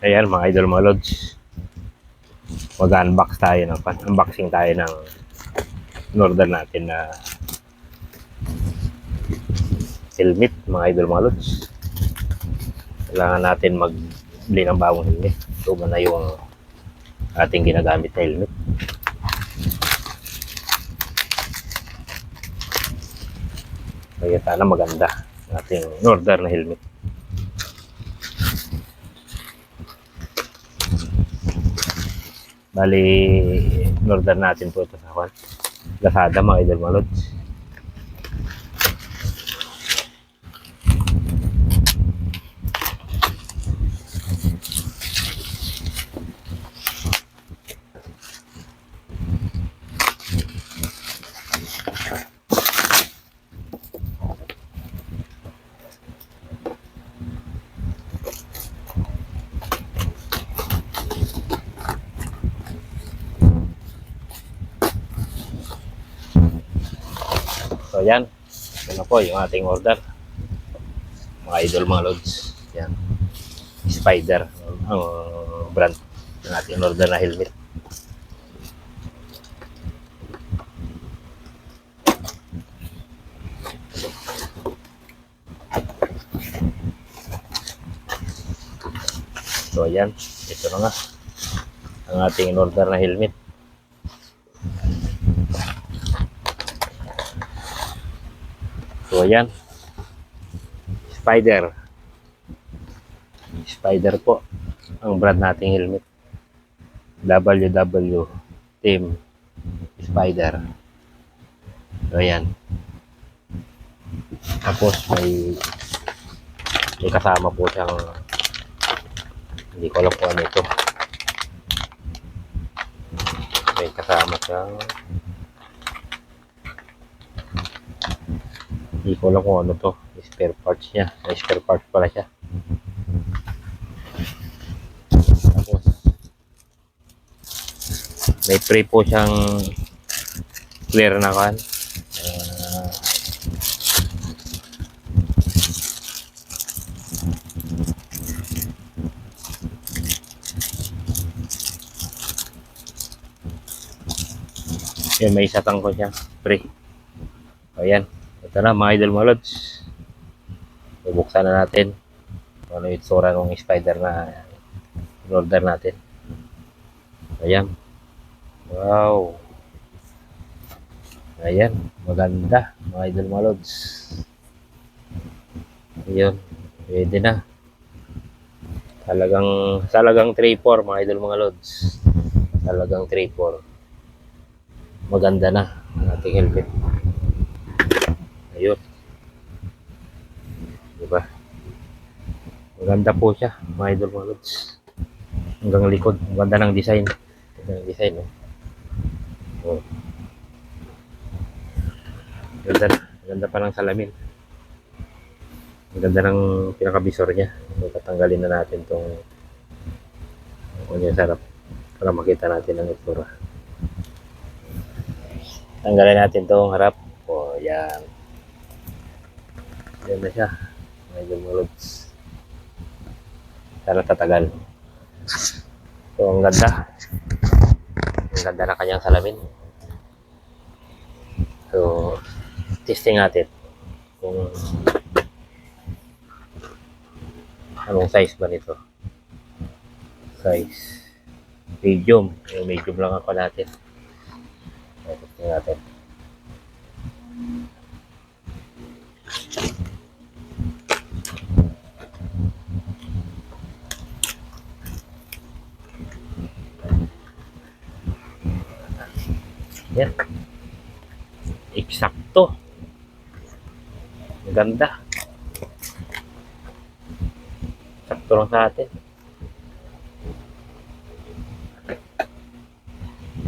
Ayan mga idol, mga lods, mag-unbox tayo ng unboxing tayo ng in-order natin na helmet mga idol, mga lods. Kailangan natin magbili ng bagong helmet. Ito ba na yung ating ginagamit na helmet? Kaya sana maganda ating in-order na helmet. Bali, in-order natin po ito sa Lazada mga idol, mga lods. So yan, ito na po yung ating order mga idol, mga lods. Yan, Spider ang brand ng ating order na helmet. So ayan, ito na nga ang ating in-order na helmet. So ayan, Spider po ang brand nating helmet. WW Team Spider. So ayan. Tapos may kasama po siyang, hindi ko alam kung ano ito. May kasama siyang, hindi ko alam kung ano to. Spare parts niya. May spare parts pala siya. Tapos may free po siyang clear na kan. Yan, may isatang ko siya free. Ayan, ito na mga idol, mga lods. Bubuksan na natin ano yung itsura ng Spider na in-order natin. Ayan, wow, ayan, maganda mga idol, mga lods. Ayun, pwede na. Talagang 3-4 mga idol, mga lods. Talagang 3-4. Maganda na ang ating helmet. Ayun, diba? Maganda po siya mga idol, mga lods. Hanggang likod, maganda ng design. Maganda ng design, oh. Ganda pa ng salamin. Ang ganda ng pinaka-visor niya. So, tatanggalin na natin itong sarap para makita natin ang itsura. Tanggalin natin itong harap. O, yan. Yan na siya. Medyo mulods. Sana tatagal. So, ang ganda. Ang ganda na kanyang salamin. So, testing natin kung anong size ba nito. Size medium. Medium lang ako natin. Testing natin. Yan. Eksakto. Ang ganda. Sakto lang sa atin.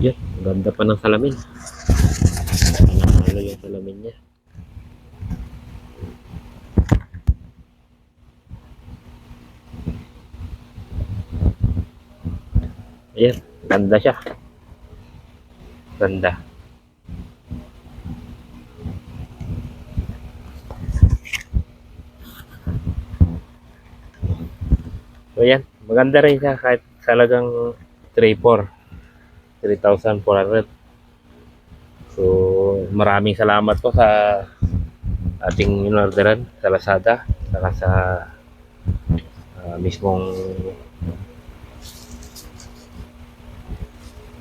Yan. Ang ganda pa ng salamin. Ano yung salamin niya. Ayan. Ganda siya. Ganda. So yan, Maganda rin siya kahit talagang 3,400. 3,400. So, maraming salamat po sa ating inorderan sa Lazada saka sa mismong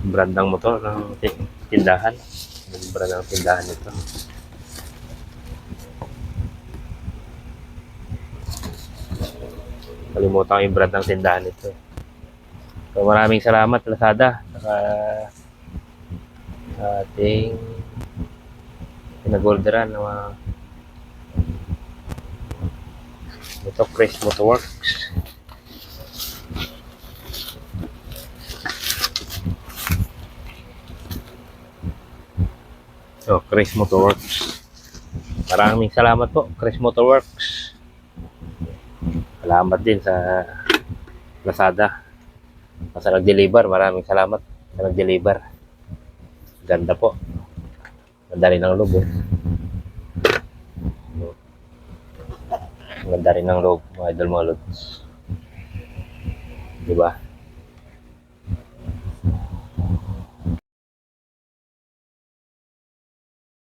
brand ng motor ng tindahan. Yung brand ng tindahan nito. Kalimutan ko yung brand ng tindahan nito. So, maraming salamat Lazada saka sa ating pinag-orderan ng mga ito, Chris Motorworks. So, Chris Motorworks. Maraming salamat po, Chris Motorworks. Salamat din sa Lazada. Sa nag-deliver, maraming salamat sa nag-deliver. Ganda po. Ganda rin ang loob. Ganda rin ang loob, mga idol mga lods. Diba?